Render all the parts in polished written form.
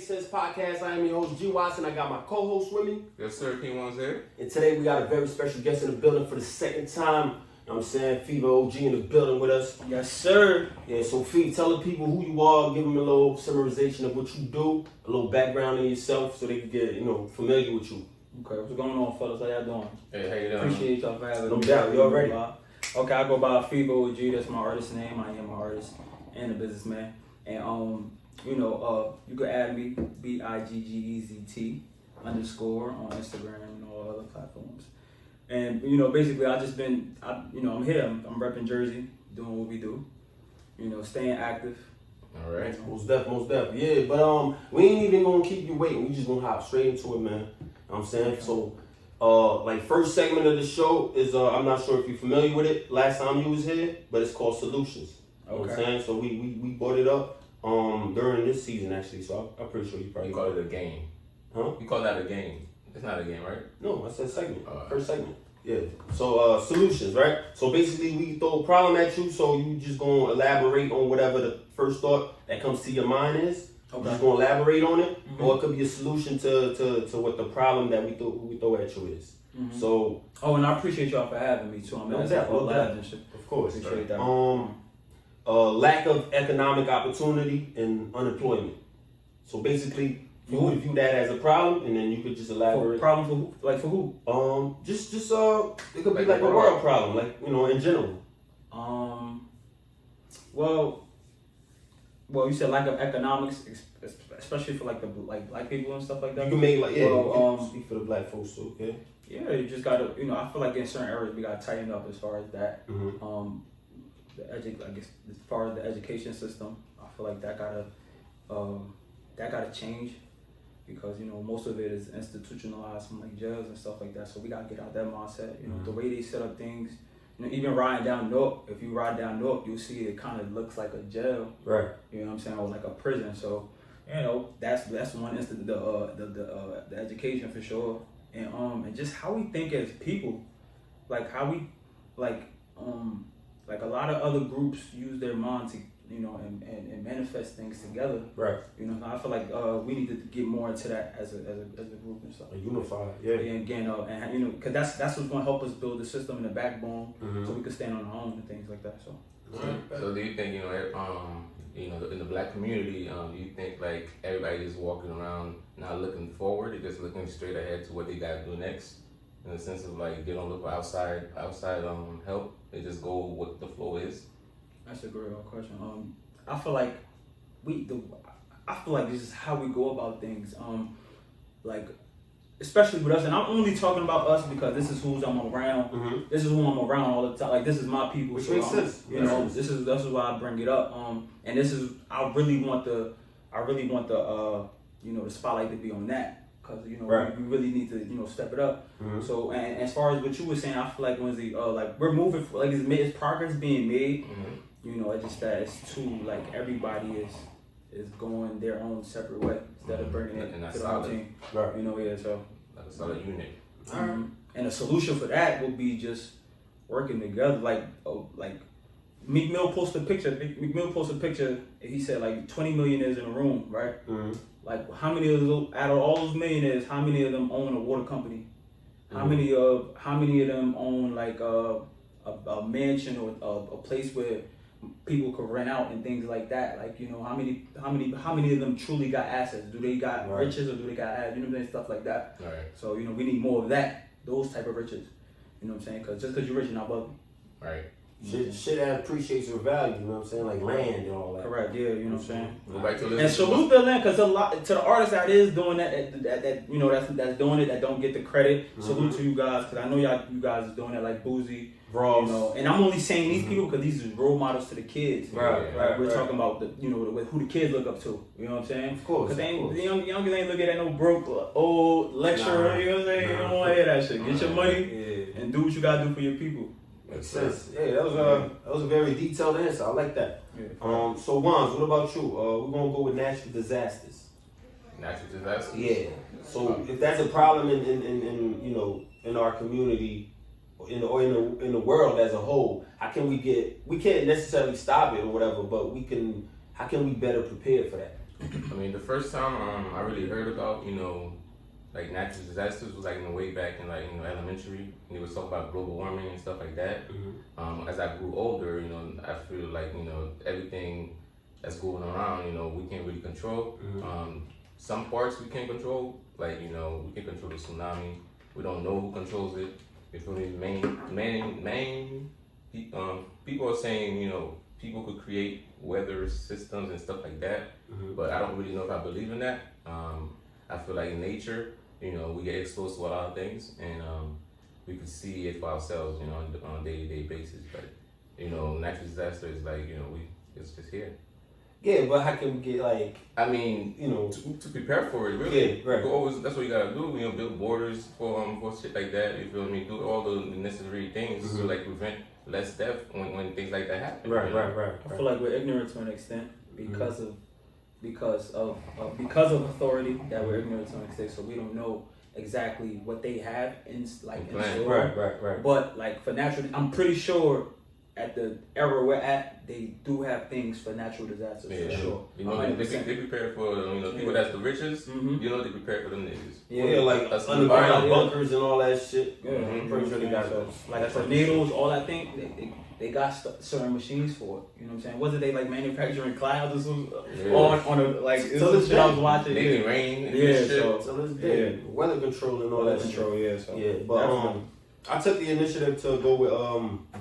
Sense Podcast. I am your host, G. Watson. I got my co-host with me. Yes, sir. King1's here. And today we got a very special guest in the building for the second time. You know what I'm saying? Fever OG in the building with us. Yes, sir. Yeah, so Fee, tell the people who you are, give them a little summarization of what you do, a little background on yourself so they can get, familiar with you. Okay, what's going on, fellas? How y'all doing? Hey, how you doing? Appreciate y'all for having me. No doubt, you already. Okay, I go by Fever OG. That's my artist name. I am an artist and a businessman. And you can add me BIGGEZT _ on Instagram and all other platforms. And basically, I'm here. I'm repping Jersey, doing what we do. Staying active. All right. Most def. Yeah, but we ain't even gonna keep you waiting. We just gonna hop straight into it, man. You know what I'm saying? So, first segment of the show is I'm not sure if you're familiar with it. Last time you was here, but it's called Solutions. You know what I'm saying? So we brought it up during this season actually. So I'm pretty sure you probably call it a game. Huh? You call that a game? It's not a game, right? No, I said segment. First segment. Yeah. So solutions, right? So basically we throw a problem at you, so you just gonna elaborate on whatever the first thought that comes to your mind is. Okay. You're just gonna elaborate on it, or it could be a solution to what the problem that we throw at you is. Mm-hmm. So. Oh, and I appreciate y'all for having me too. I'm Of course. Appreciate that. Lack of economic opportunity and unemployment. So basically, you would view that as a problem, and then you could just elaborate. Problem for who? Like for who? Just it could be like a world problem, like in general. Well, you said lack of economics, especially for like black people and stuff like that. You can make speak for the black folks too. Okay. Yeah, you just gotta I feel like in certain areas we gotta tighten up as far as that. Mm-hmm. As far as the education system, I feel like that gotta change, because most of it is institutionalized from like jails and stuff like that. So we gotta get out that mindset. The way they set up things. Even riding down Newark, if you ride down Newark, you'll see it kind of looks like a jail. Right. You know what I'm saying, or like a prison. So that's one instance. The education for sure, and just how we think as people, like how we like a lot of other groups use their mind to and manifest things together. Right. I feel like we need to get more into that as a group and stuff. Unified. Yeah. And again, because that's what's going to help us build the system and the backbone, so we can stand on our own and things like that. So. So do you think in the black community, do you think like everybody is walking around not looking forward, they're just looking straight ahead to what they got to do next? In the sense of like they don't look for outside help. They just go what the flow is. That's a great question. I feel like this is how we go about things. Especially with us, and I'm only talking about us because this is who I'm around. Mm-hmm. This is who I'm around all the time. Like this is my people. Which makes sense. This is why I bring it up. And this is I really want the the spotlight to be on that. Because right. we really need to step it up. Mm-hmm. So and as far as what you were saying, I feel like we're moving it's progress being made. Mm-hmm. It's just that it's too like everybody is going their own separate way instead of bringing it to the whole team. Right. So like a solid unit. And a solution for that would be just working together. Like Meek Mill posted a picture. He said like 20 millionaires in a room, right? Mm-hmm. Like how many of those, out of all those millionaires, how many of them own a water company? How many of them own like a mansion or a place where people could rent out and things like that? Like how many of them truly got assets? Do they got riches or do they got assets? Stuff like that. Right. So we need more of that, those type of riches. You know what I'm saying? Because just because you're rich, you're not wealthy. Right. Shit that appreciates your value, you know what I'm saying? Like land and all that. Correct, yeah, you know what I'm saying? Go back to and salute the land, because a lot to the artists that is doing that that's doing it, that don't get the credit. Mm-hmm. Salute to you guys, because I know you guys is doing that, like Boozy, Bros. And I'm only saying these people because these are role models to the kids. Right. We're talking about who the kids look up to. You know what I'm saying? Of course. Because the youngers ain't looking at no broke old lecturer. You know what I'm saying? You don't want to hear that shit. Get your money and do what you gotta do for your people. Makes sense. Yeah, that was a very detailed answer. I like that. Yeah. So Wanz, what about you? We're gonna go with natural disasters. Natural disasters? Yeah. So if that's a problem in our community, in the world as a whole, how can we can't necessarily stop it or whatever, but how can we better prepare for that? I mean, the first time I really heard about, you know, like natural disasters was like in the way back in like, you know, elementary. And they was talking about global warming and stuff like that. As I grew older, you know, I feel like, you know, everything that's going around, you know, we can't really control. Some parts we can control, like, you know, we can control the tsunami. We don't know who controls it. It's really people are saying, you know, people could create weather systems and stuff like that, but I don't really know if I believe in that. I feel like in nature, you know, we get exposed to a lot of things, and we can see it for ourselves, you know, on a day-to-day basis. But you know, natural disaster is like, you know, it's just here. Yeah, but how can we get like? I mean, you know, to prepare for it, really. Yeah, right. Always, that's what you gotta do. You know, build borders for shit like that. You feel me? Do all the necessary things to like prevent less death when things like that happen. Right. I feel like we're ignorant to an extent because of authority, that we're ignorant to an extent, so we don't know exactly what they have in store. Right. But like for natural, I'm pretty sure at the era we're at, they do have things for natural disasters for sure. You know, they prepare for, you know, people that's the richest. You know, they prepare for them niggas. Yeah, like underground bunkers and all that shit. Yeah, I'm pretty sure they got those. Like tornadoes, all that thing. They got certain machines for it. You know what I'm saying? Wasn't they like manufacturing clouds or something on a like? So this shit I was watching. Making rain. So this day, weather control and all that shit. But I took the initiative to go with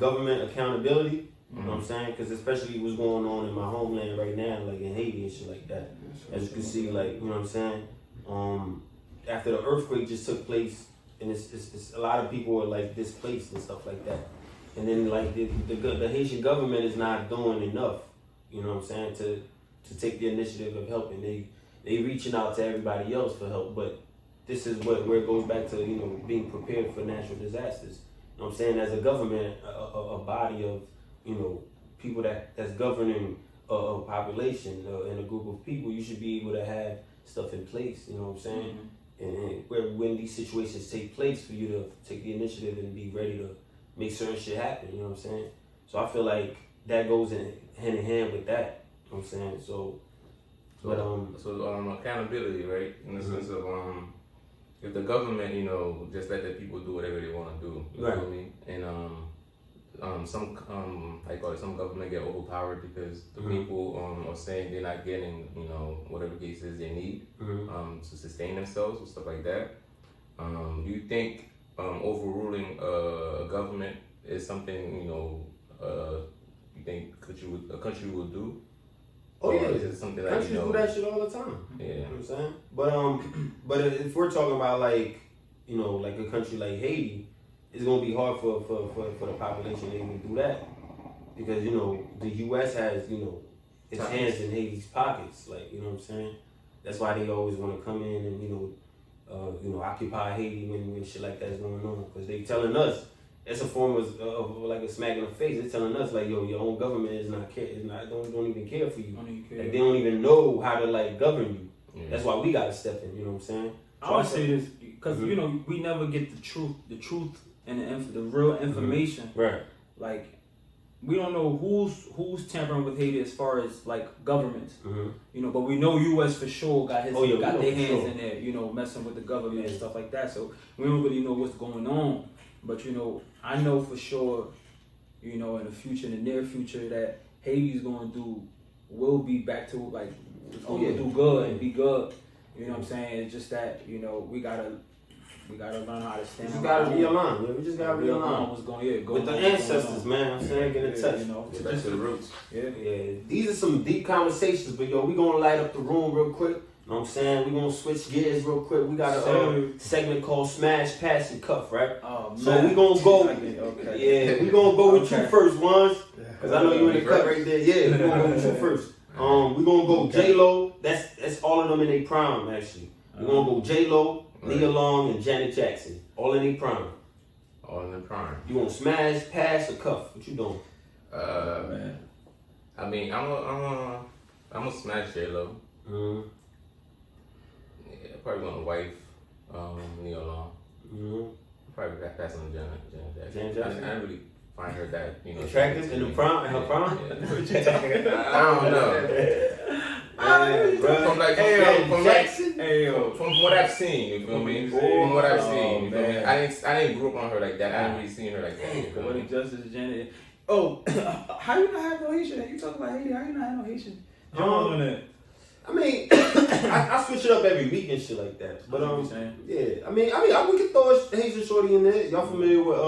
government accountability. You know what I'm saying? Because especially what's going on in my homeland right now, like in Haiti and shit like that. As you can see, like, you know what I'm saying? After the earthquake just took place, and it's a lot of people are like displaced and stuff like that. And then like the Haitian government is not doing enough, you know what I'm saying, to take the initiative of helping. They reaching out to everybody else for help, but this is where it goes back to, you know, being prepared for natural disasters. You know what I'm saying? As a government, a body of, you know, people that's governing a population and a group of people, you should be able to have stuff in place, you know what I'm saying? And when these situations take place, for you to take the initiative and be ready to make certain shit happen, you know what I'm saying? So I feel like that goes hand in hand with that, you know what I'm saying? So accountability, right? In the sense of if the government, you know, just let the people do whatever they want to do, you know what I mean? And some government get overpowered because the people are saying they're not getting, you know, whatever cases they need to sustain themselves or stuff like that. Do you think overruling a government is something, you know, you think a country would do? Oh yeah, is it something like, countries you know, do that shit all the time. Yeah, you know what I'm saying. But if we're talking about like, you know, like a country like Haiti, it's gonna be hard for the population to even do that, because, you know, the U.S. has, you know, its hands in Haiti's pockets, like, you know what I'm saying. That's why they always want to come in and, you know, occupy Haiti when shit like that's going on, because they telling us it's a form of like a smack in the face. They're telling us like, yo, your own government don't even care for you. Like, they don't even know how to like govern you. Yeah. That's why we gotta step in. You know what I'm saying? I always say this because you know, we never get the truth and the real information. Right. Like, we don't know who's tampering with Haiti as far as like governments. You know, but we know U.S. for sure got their hands in there. You know, messing with the government and stuff like that. So we don't really know what's going on. But, you know, I know for sure, you know, in the near future, that Haiti's will be back to like, do good and be good. You know what I'm saying? It's just that, you know, we gotta learn how to stand. We just gotta realign. Yeah, we just gotta realign. What's going with the ancestors, man. I'm saying, get in touch. You know, back to the roots. Yeah. These are some deep conversations, but yo, we gonna light up the room real quick. You know what I'm saying? We're going to switch gears real quick. We got a segment called Smash, Pass, and Cuff, right? Oh, man. So we're going to go. Yeah, we're going to go with you first, Ones. Because I know you in the cut right there. Yeah, we're going to go with you first. We're going to go J-Lo. That's all of them in their prime, actually. We're going to go J-Lo, Nia Long, and Janet Jackson. All in their prime. All in their prime. You want Smash, Pass, or Cuff? What you doing? Man. I mean, I'm a smash J-Lo. Probably want a wife, Nia Long. Probably got passing on Janet Jackson. I didn't really find her that, you know, attractive in the prime, in her prime. I don't know. From like from what I've seen, you feel me? From what I've seen, you feel me? I didn't grow up on her like that. I didn't really seen her like that. You feel me? Justice Janet. Oh, how you not have no Haitian? You talk about Haiti? How you not have no Haitian? I mean, I switch it up every week and shit like that. But yeah. I mean, we can throw a Haitian shorty in there. Y'all familiar with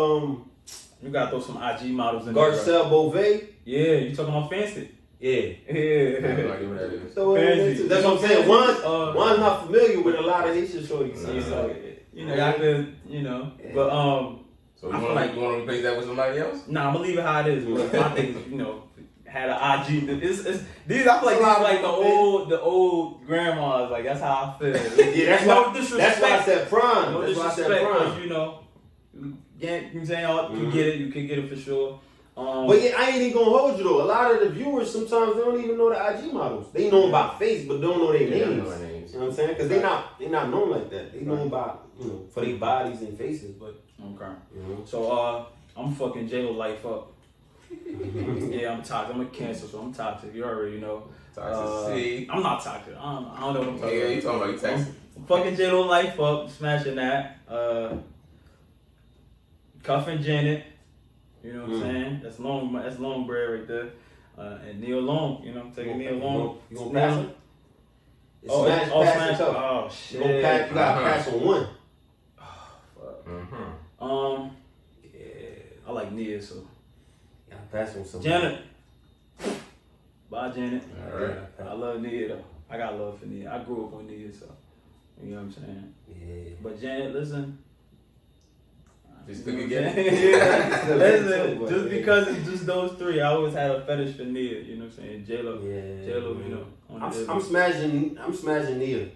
You gotta throw some IG models in there. Garcelle Beauvais? Yeah, you talking about Fancy? Yeah. I have no idea what that is. So, that's what I'm saying. One's not familiar with a lot of Haitian shorties. So, I could, but So you want to replace that with somebody else? Nah, I'm gonna leave it how it is. But my thing is, had an IG. These I feel like these are like the old grandmas. Like that's how I feel. Yeah, that's why I said prime. No disrespect, you can get it. You can get it for sure. But yeah, I ain't even gonna hold you though. A lot of the viewers sometimes they don't even know the IG models. They know by face, but don't know their names. You know what I'm saying? Because they not known like that. They known by for their bodies and faces. But okay. So I'm fucking J-Lo life up. Yeah, I'm toxic. I'm a Cancer, so I'm toxic. You already know. Toxic. I'm not toxic. I don't know what I'm talking about. Yeah, you talking about you toxic. Fucking J-Lo life up, smashing that. Cuffing Janet. You know what I'm saying? That's long bread right there. And Neil Long, taking Neil Long. You gonna pass him? Smash. Oh shit. You gotta pass on one. Fuck. Yeah, I like Nia, so. Yeah, pass on something. Janet. Bye, Janet. All right. I love Nia though. I got love for Nia. I grew up with Nia, so you know what I'm saying. Yeah. But Janet, listen. Just took again. Listen, just because it's just those three, I always had a fetish for Nia. You know what I'm saying? J-Lo, I'm smashing Nia.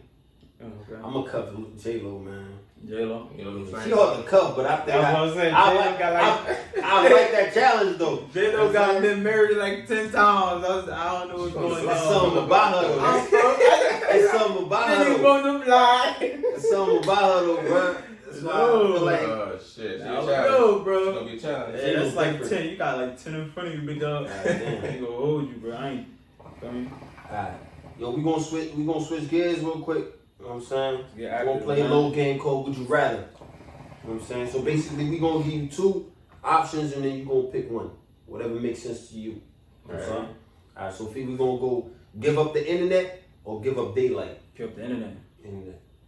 Okay. I'm a cuff J-Lo, man. J-Lo. You know what I'm saying? She hard to cuff, but I think I like that challenge though. J-Lo got been married like 10 times. I don't know what's going on. It's something about her though. It's something about her though. It's something about her though, bro. Oh shit. Bro. It's gonna be a challenge. Yeah, that's like 10. You got like 10 in front of you, big dog. I ain't gonna hold you, bro. I ain't. Alright. Yo, we gonna switch gears real quick. You know what I'm saying? Yeah, we're gonna play a little game called Would You Rather. You know what I'm saying? So basically we gonna give you two options and then you gonna pick one. Whatever makes sense to you. You know what I'm saying? Alright, so we gonna go give up the internet or give up daylight. Give up the internet.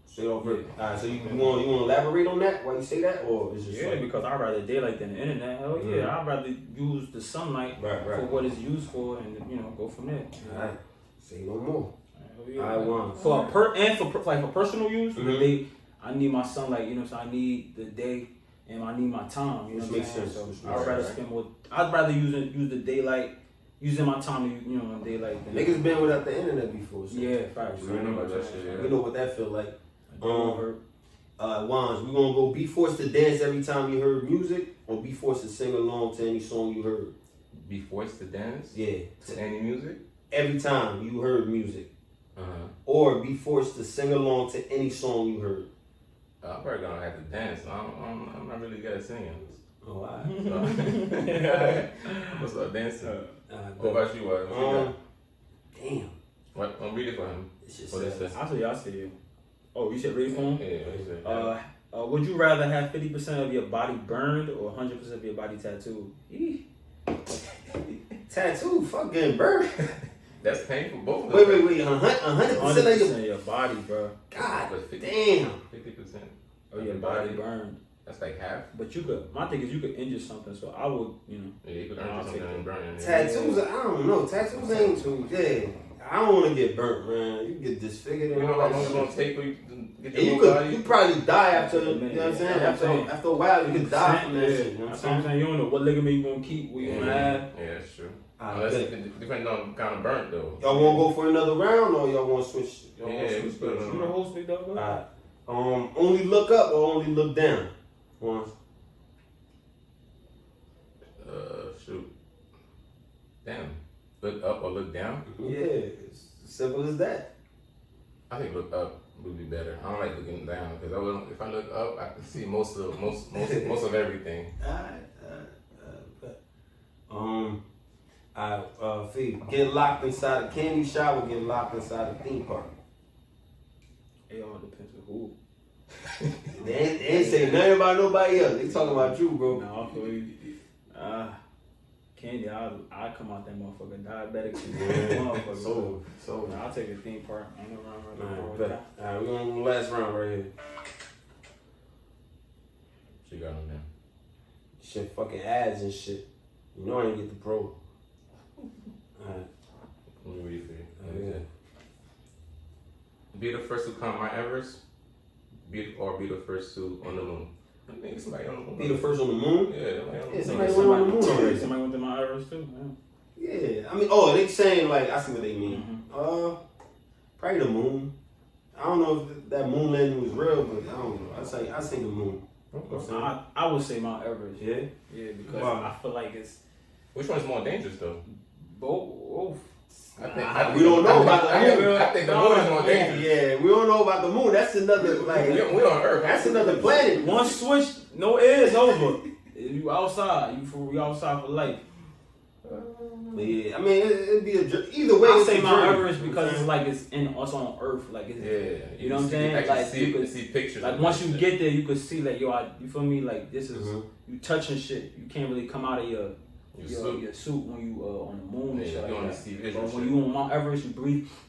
Straight off rip. Alright, so you want to elaborate on that? Why you say that? Or is it just because I'd rather daylight than the internet. Hell yeah, I'd rather use the sunlight for what it's used for and go from there. Alright. Say no more. Yeah. I want for personal use. The day, I need my sunlight. So I need the day and I need my time. You know what I'm saying? So I'd rather spend more. I'd rather use the daylight, using my time in daylight. Niggas been without the internet before. So. Yeah, facts. You know about that shit. You know what that feel like. Wands, we gonna go be forced to dance every time you heard music, or be forced to sing along to any song you heard. Be forced to dance? Yeah. To any music? Every time you heard music. Or be forced to sing along to any song you heard. I'm probably gonna have to dance. I'm not really good at singing. Oh, alright. I'm gonna start dancing. What about you? Damn. What? I'm reading for him. I'll say you. Oh, you said read for him? Yeah, what you say? Would you rather have 50% of your body burned or 100% of your body tattooed? Tattoo? Fuck getting burned. That's painful both. Wait. 100% of your body, bro. God damn. 50% of your body burned. That's like half. But you could. My thing is you could injure something, so I would, Yeah, you could injure something and burn it. Tattoos, I don't know. Tattoos ain't. Yeah. I don't want to get burnt, man. You get disfigured and all that shit. Gonna take for you to get your body. You probably die after, you know what I'm saying? After a while, you could die from that shit. You know what I'm saying? You don't know what ligament you gonna keep, what you gonna have. Yeah, that's true. Depending on kind of burnt though. Y'all want to go for another round or y'all want to switch? Yeah, we switch. You the host, big dog. Alright. Only look up or only look down? Once. Shoot. Damn. Look up or look down? Yeah, it's as simple as that. I think look up would be better. I don't like looking down because if I look up, I can see most of everything. Alright. 50% Fee, get locked inside a candy shop or get locked inside a theme park? It all depends on who. They ain't say nothing about nobody else. They talking about you, bro. No, I feel you. Candy, I come out that motherfucker diabetic. Motherfucker. So I'll take a theme park. Ain't no wrong Alright, with bet. Alright, we're on the last round right here. She got on there. Shit, fucking ads and shit. You know I ain't get the pro. Alright. Let me read it for you. Yeah. Be the first to climb Mount Everest, be the first to on the moon. I think somebody on the moon. Be the first on the moon? Yeah, Somebody went on the moon already. Somebody went to Mount Everest too. Yeah, I mean, they saying like, I see what they mean. Probably the moon. I don't know if that moon landing was real, but I don't know. I say the moon. I would say Mount Everest. Yeah? Yeah, because Wow. I feel like it's Which one's more dangerous though? both. We don't know about the moon. I think the moon is more dangerous. Yeah, we don't know about the moon. That's another, like, We on Earth. that's another planet. One switch, no air is over. You outside, you outside for life. But yeah, I mean, it'd be either way. I it's say a Mount journey. Everest because it's like it's on Earth, like it's, Yeah, you know what I'm saying? Actually Like see, you could see pictures. like of once that you shit. get there, you could see like you feel me? Like this is Mhm. you touching shit. You can't really come out of your Your suit when you on the moon and Yeah, shit you like on that. the sea But vision when shit. you on Mount Everest, you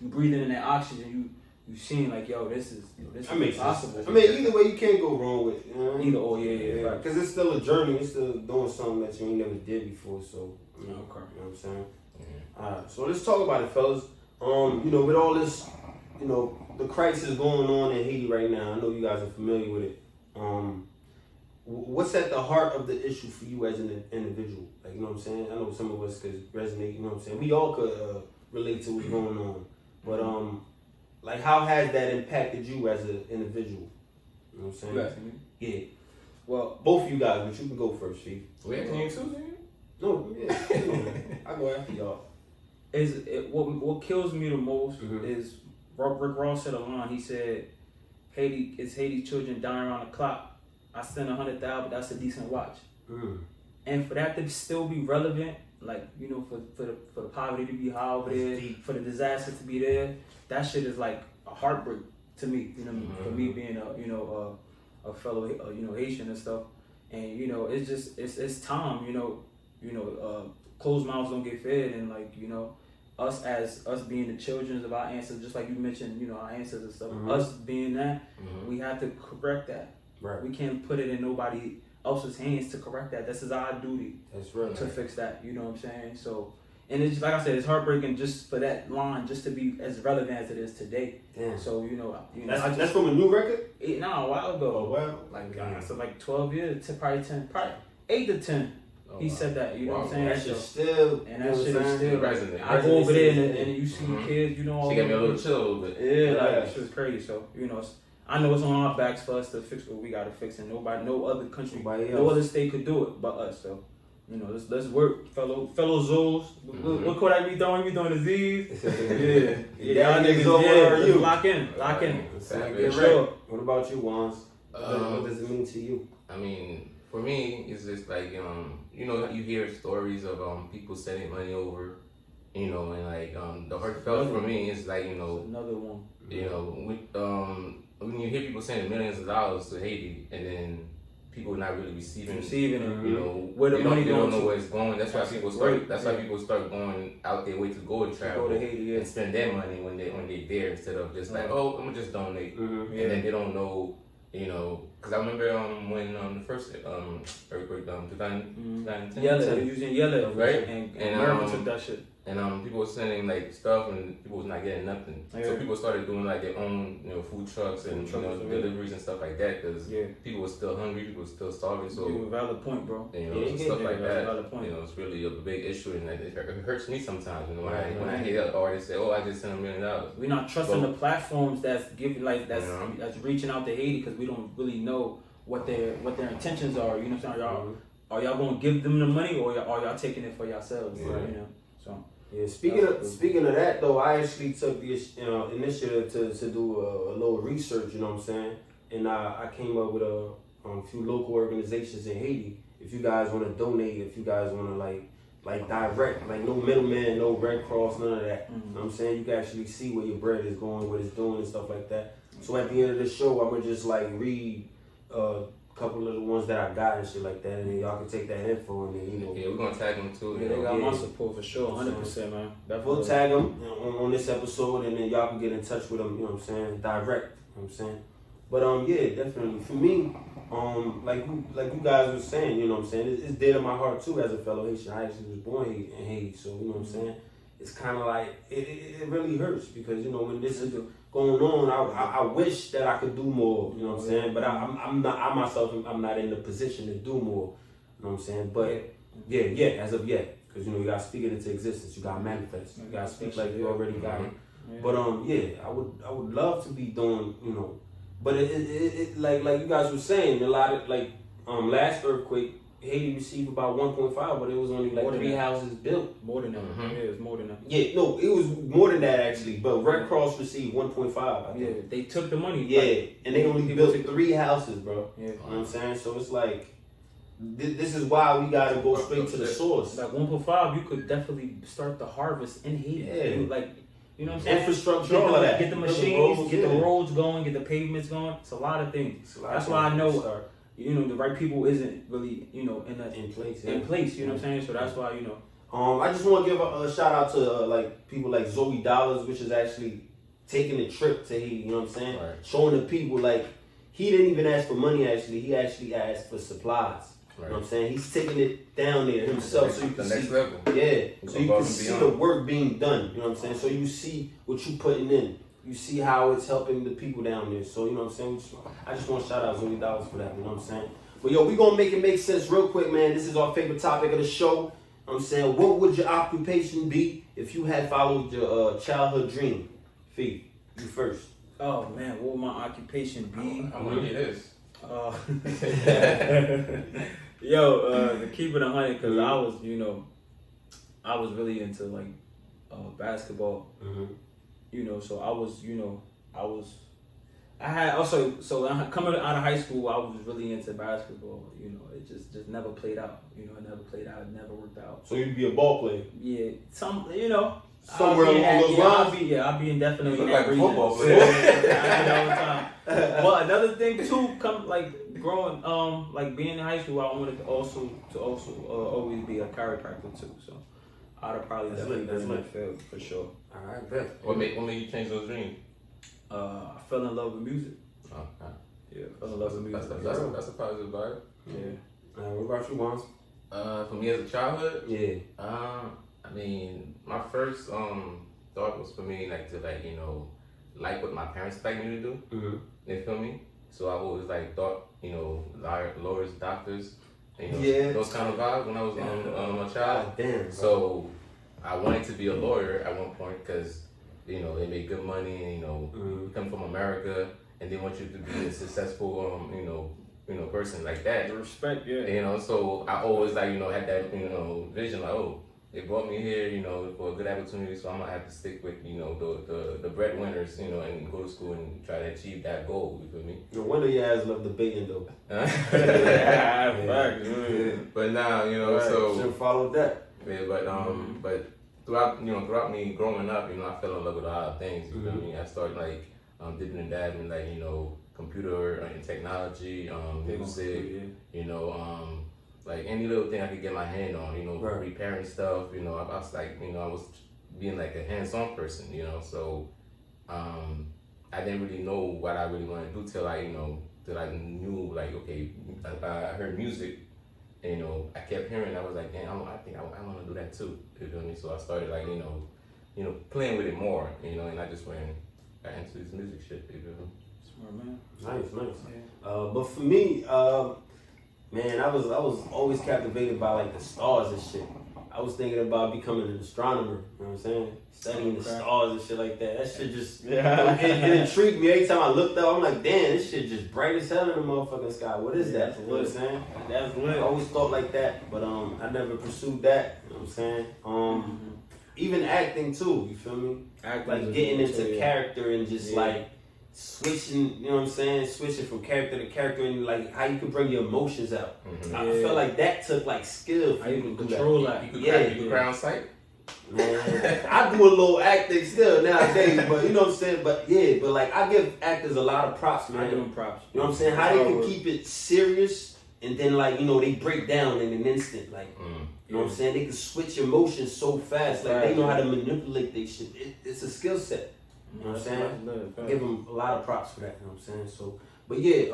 breathing in that oxygen. You seeing like this is That makes possible. sense. I mean, either way, you can't go wrong with it. You know what I mean? Either or, yeah. Right. Because it's still a journey. It's still doing something that you ain't never did before. So, you know, Okay. you know what I'm saying? Yeah. Alright, so let's talk about it, fellas. You know, with all this, you know, the crisis going on in Haiti right now, I know you guys are familiar with it. What's at the heart of the issue for you as an individual? Like, you know what I'm saying? I know some of us could resonate, you know what I'm saying? We all could relate to what's going on. But, like, how has that impacted you as an individual? You know what I'm saying? You asking me? Yeah. Well, Both of you guys, but you can go first, Chief. We asking you too, nigga? No, yeah. I go after y'all. What kills me the most Mhm. is Rick Ross said a line. He said, Haiti's children dying around the clock. I send 100,000, but that's a decent watch. Mm. And for that to still be relevant, like, you know, for the poverty to be high over there, for the disaster to be there, that shit is like a heartbreak to me. You know, for me being a fellow Haitian and stuff. And you know, it's just it's time. Closed mouths don't get fed, and like, you know, us being the children of our ancestors, just like you mentioned, you know, our ancestors and stuff. Us being that, we have to correct that. Right. We can't put it in nobody else's hands to correct that. This is our duty That's right. to fix that. You know what I'm saying? So, and it's like I said, it's heartbreaking just for that line just to be as relevant as it is today. Damn. So you know, That's from a new record? a while ago. Oh, wow. Like so like 12 years, probably 8 to 10. Oh, He wow. said that. You know what I'm saying? That shit still. And that shit is still. Resonate. I go over there and Resonate. you see the kids. You know, all She got me a over. little chill a little bit. Yeah, like Yeah. it's just crazy. So you know, I know it's on our backs for us to fix what we gotta fix, and no other country, Nobody no else. other state could do it but us. So you know, let's work, fellow Zoos. What could I be doing? We doing the Z's. Yeah, y'all niggas over let's you. lock in. Get Sure. right. What about you, Wans? What does it mean to you? I mean, for me, it's just like, you know, you hear stories of people sending money over, you know, and like the heartfelt for me is like, you know, Another one. you know, when you hear people sending millions of dollars to Haiti and then people not really receiving it. you know, Where the money they don't going know to. where it's going. That's why people start. That's why people start going out their way to go and travel Go to Haiti, yeah. and spend their money when they there instead of just like, oh, I'm gonna just donate, and then they don't know, you know. Because I remember when the first earthquake, 2010, Yellow, using yellow, Right. And And, America took that shit. and people were sending like stuff and people was not getting nothing. Yeah. So people started doing like their own, you know, food trucks and Food trucks, you know, yeah. deliveries and stuff like that because Yeah. people were still hungry, people were still starving. So You a valid point, bro. you know, Yeah, so yeah, stuff yeah, like that's a that. valid point. You know, it's really a big issue, and it hurts me sometimes. You know, when I Right. hear artists say, "Oh, I just sent $1 million." We're not trusting Well, the platforms that's giving that's Yeah. reaching out to Haiti because we don't really know what their intentions are. You know what I'm saying? Are y'all gonna give them the money or are y'all taking it for yourselves? Yeah. You know. So Yeah, speaking of that though, I actually took the initiative to do a little research. You know what I'm saying? And I came up with a few local organizations in Haiti. If you guys want to donate, if you guys want to like like direct, like no middleman, no Red Cross, none of that. Mm-hmm. You know what I'm saying? You can actually see where your bread is going, what it's doing, and stuff like that. So at the end of the show, I'm gonna just like read a couple of the ones that I got and shit like that, and then y'all can take that info and then, you know. Yeah, we're gonna tag them too. Yeah, they got my support for sure, 100%, man. We'll tag them on this episode, and then y'all can get in touch with them, you know what I'm saying, direct, you know what I'm saying. But yeah, definitely for me, like you guys were saying, you know what I'm saying, it's dear to my heart too as a fellow Haitian. I actually was born in Haiti, so you know what I'm saying. It's kind of like it really hurts because you know when this is going on, I wish that I could do more, you know what I'm saying. But I'm not in the position to do more, you know what I'm saying. But yeah, as of yet, because you know you gotta speak it into existence, you gotta manifest, you gotta speak like you already got it. But yeah, I would love to be doing, you know. But it like you guys were saying, a lot of like last earthquake, Haiti received about 1.5, but it was only like 3 houses built. More than that. Mm-hmm. Yeah, it's more than that. Yeah, no, it was more than that actually. But Red Cross received 1.5. I think. Yeah, they took the money. Yeah, like, and they only built 3 houses, bro. Yeah. You know what I'm saying? So it's like, this is why we gotta go straight to the source. Like 1.5, you could definitely start the harvest in Haiti. Yeah. Like, you know what I'm saying? Infrastructure, all of that. Get the machines, get the roads going, get the pavements going. It's a lot of things. That's why I know, you know, the right people isn't really, you know, in place. Yeah. In place, you know what I'm saying? So that's why, you know. I just want to give a shout out to like people like Zoe Dollars, which is actually taking the trip to Haiti. You know what I'm saying? Right. Showing the people like he didn't even ask for money. Actually, he actually asked for supplies. Right. You know what I'm saying? He's taking it down there himself, so you can the next see. level. Yeah, so you can see the work being done. You know what I'm saying? So you see what you putting in. You see how it's helping the people down there. So you know what I'm saying? I just want to shout out Zoe Dollars for that. You know what I'm saying? But yo, we gonna make it make sense real quick, man. This is our favorite topic of the show. You know what I'm saying, what would your occupation be if you had followed your childhood dream? Fee, you first. Oh man, what would my occupation be? I want to hear this. To keep it 100, because I was, you know, I was really into like basketball. Mm-hmm. You know, so I was, you know, I had also, so coming out of high school, I was really into basketball. You know, it just never played out. You know, it never played out. It never worked out. So you'd be a ball player? Yeah, you know. Somewhere along those lines? I'll be indefinitely in like that a region. football player. I do all the time. But another thing too, growing, like being in high school, I wanted to also always be a chiropractor too. So I'd have probably definitely been in that field for sure. All right, bet. What made you change those dreams? I fell in love with music. Oh, Yeah, fell in love with music. that's a positive vibe. Yeah. What about you, Wans? For me as a childhood, Yeah. I mean, my first thought was for me like to like, you know, like what my parents expect me to do. Mm-hmm. You feel me? So I always like thought, you know, lawyers, doctors, you know, Yeah. those kind of vibes when I was a child. Damn. Bro. So I wanted to be a lawyer at one point because, you know, they make good money and, you know, you come from America and they want you to be a successful, you know, person like that. Respect, yeah. You know, so I always like, you know, had that, you know, vision like, oh, they brought me here, you know, for a good opportunity, so I'm gonna have to stick with, you know, the breadwinners, you know, and go to school and try to achieve that goal. You feel me? No wonder your ass love debating though. But now, you know, right. so Should have followed that. yeah, but throughout me growing up, you know, I fell in love with a lot of things. You feel me? I started like dipping and dabbing, like, you know, computer and technology, music, you know, like any little thing I could get my hand on, you know, repairing stuff, you know, I was like, you know, I was being like a hands-on person, you know, so I didn't really know what I really wanted to do till I knew like, okay, I heard music, and, you know, I kept hearing, I was like, damn, I think I want to do that too, you feel me? So I started like, you know, playing with it more, you know, and I just got into this music shit, you feel me? Smart man. Nice. Yeah. But for me, man, I was always captivated by like the stars and shit. I was thinking about becoming an astronomer. You know what I'm saying? Studying the stars and shit like that. That shit just it intrigued me. Every time I looked up, I'm like, damn, this shit just bright as hell in the motherfucking sky. What is that? You know what I'm saying? That's lit. I always thought like that, but I never pursued that. You know what I'm saying? Even acting too. You feel me? Acting like getting into character and just like switching, you know what I'm saying, switching from character to character, and like how you can bring your emotions out. I feel like that took like skill. How you can control that. You could cry on sight. Man, I do a little acting still nowadays, but you know what I'm saying. But like I give actors a lot of props, man. I give them props. You know what I'm saying? How they can keep it serious and then like they break down in an instant, like. You know what I'm saying? They can switch emotions so fast. Like, they know how to manipulate their shit. It's a skill set. You know what I'm saying? I give them a lot of props for that. You know what I'm saying? So, but yeah,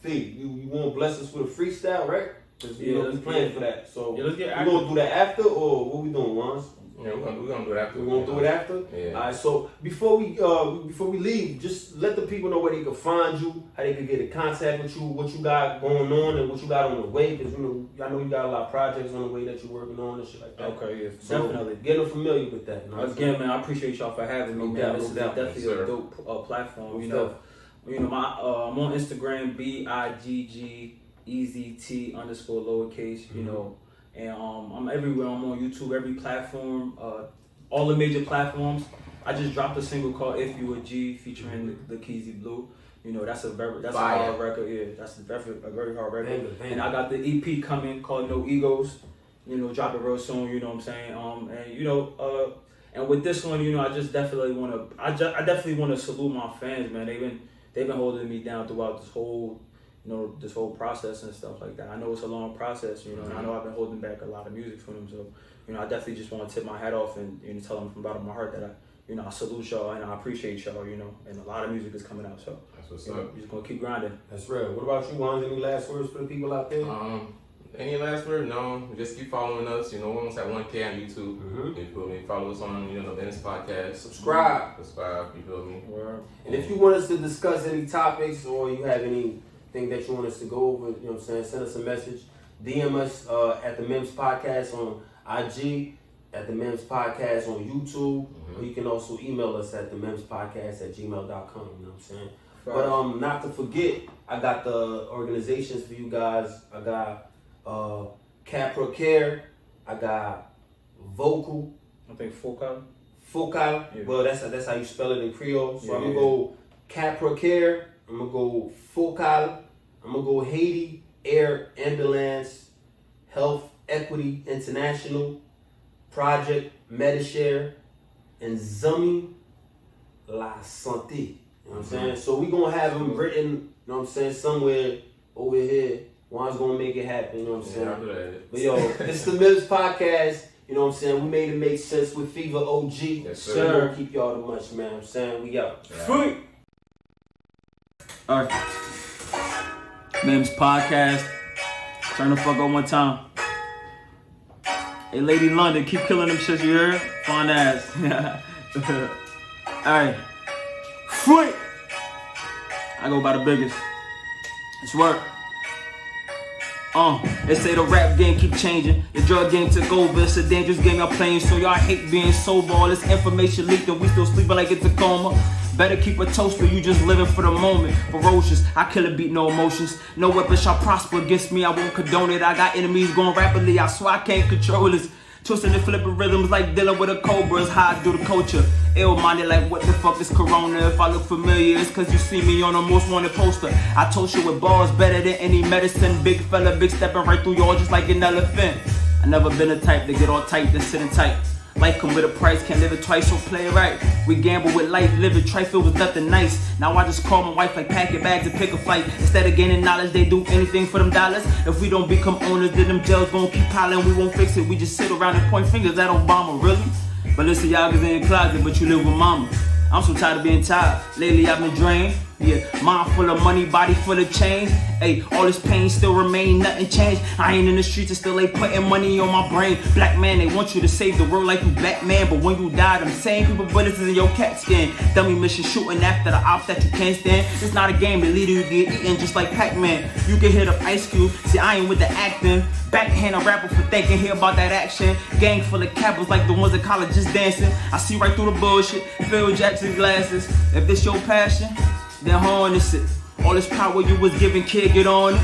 Fee, you want to bless us with a freestyle, right? Because, we playing for that. So, let's get we going to do that after, or what we doing, Wans? Yeah, we're gonna do it after. We're gonna do it after? Yeah. Alright, so before we leave, just let the people know where they can find you, how they can get in contact with you, what you got going on and what you got on the way, because I know you got a lot of projects on the way that you're working on and shit like that. Okay, yeah, so definitely. Get them familiar with that. You know Again, man, I appreciate y'all for having me, man. This is definitely a dope platform. I'm on Instagram, BIGGEZT _lowercase, and I'm everywhere. I'm on YouTube, every platform, all the major platforms. I just dropped a single called "If You a G" featuring the Keezy Blue. That's a hard record. Yeah, that's a very hard record. And I got the EP coming called "No Egos." Drop it real soon. You know what I'm saying? And with this one, I just definitely want to. I definitely want to salute my fans, man. They've been holding me down throughout this whole process and stuff like that. I know it's a long process, and I know I've been holding back a lot of music from them. So, I definitely just want to tip my hat off and tell them from the bottom of my heart that I salute y'all and I appreciate y'all, and a lot of music is coming out. So that's what's up. We're just gonna keep grinding. That's real. What about you, Juan? Any last words for the people out there? Any last word? No. Just keep following us. We almost at 1K on YouTube. You feel me? Follow us on the Business Podcast. Subscribe. You feel me? And if you want us to discuss any topics or you have anything that you want us to go over, you know what I'm saying, send us a message. DM us at the MIMS Podcast on IG, at the MIMS Podcast on YouTube, or you can also email us at the mimspodcast@gmail.com. You know what I'm saying? Right. But not to forget, I got the organizations for you guys. I got Capra Care. I got Vocal. I think Focal. Yeah. Well, that's how you spell it in Creole. So I'm gonna go Capra Care. I'm gonna go Focal. I'm gonna go Haiti Air Ambulance Health Equity International Project Medishare and Zami La Santé. You know what I'm saying? So we gonna have them written, you know what I'm saying, somewhere over here. One's gonna make it happen, you know what I'm saying? But yo, it's the MIMS Podcast, you know what I'm saying? We made it make sense with Fever OG. Yes, sir. We don't keep y'all too much, man. I'm saying we out. Free. Alright. MIMS Podcast. Turn the fuck up one time. Hey, Lady London, keep killing them shits, you heard? Fun ass. Alright. Free. I go by the biggest. It's work. They say the rap game keep changing. The drug game took over. It's a dangerous game y'all playing. So y'all hate being sober. All this information leaked and we still sleeping like it's a coma. Better keep a toast or you just living for the moment. Ferocious, I kill a beat, no emotions. No weapon shall prosper against me, I won't condone it. I got enemies going rapidly, I swear I can't control this. Twisting and flipping rhythms like dealing with a cobra is how I do the culture. Ill-minded like what the fuck is Corona? If I look familiar, it's cause you see me on a most wanted poster. I toast you with bars better than any medicine. Big fella, big stepping right through y'all just like an elephant. I never been the type to get all tight then sitting tight. Life come with a price, can't live it twice, so play it right. We gamble with life, live it, trifle was nothing nice. Now I just call my wife like pack your bags and pick a fight. Instead of gaining knowledge, they do anything for them dollars. If we don't become owners, then them jails gon' keep piling. We won't fix it, we just sit around and point fingers at Obama, really? But listen, y'all is in the closet, but you live with mama. I'm so tired of being tired. Lately I've been drained. Yeah, mind full of money, body full of change. Hey, all this pain still remain, nothing changed. I ain't in the streets and still ain't putting money on my brain. Black man, they want you to save the world like you Batman, but when you die, them same people bullets is in your cat skin. Dummy mission shooting after the ops that you can't stand. It's not a game, the leader you get eaten just like Pac-Man. You can hit up Ice Cube, see I ain't with the acting. Backhand a rapper for thinking, hear about that action. Gang full of cappers like the ones at college just dancing. I see right through the bullshit, Phil Jackson glasses. If this your passion, then harness it. All this power you was giving, kid, get on it.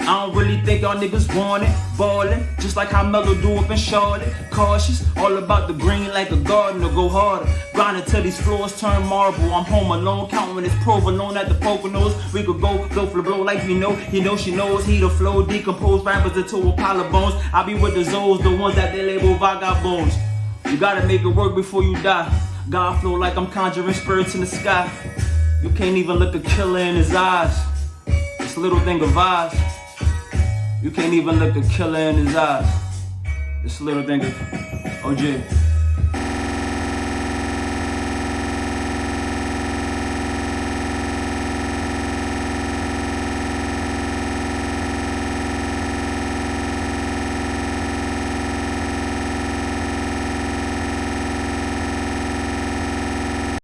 I don't really think y'all niggas want it. Ballin', just like how Melo do up in Charlotte. Cautious, all about the green like a gardener. Go harder, grinding till these floors turn marble. I'm home alone, counting this provolone at the Poconos. We could go blow for the blow like we know. He knows, she knows. He the flow, decompose rappers into a pile of bones. I be with the Zoes, the ones that they label vagabonds. You gotta make it work before you die. God flow like I'm conjuring spirits in the sky. You can't even look a killer in his eyes. This little thing of eyes. You can't even look a killer in his eyes. This little thing of OG.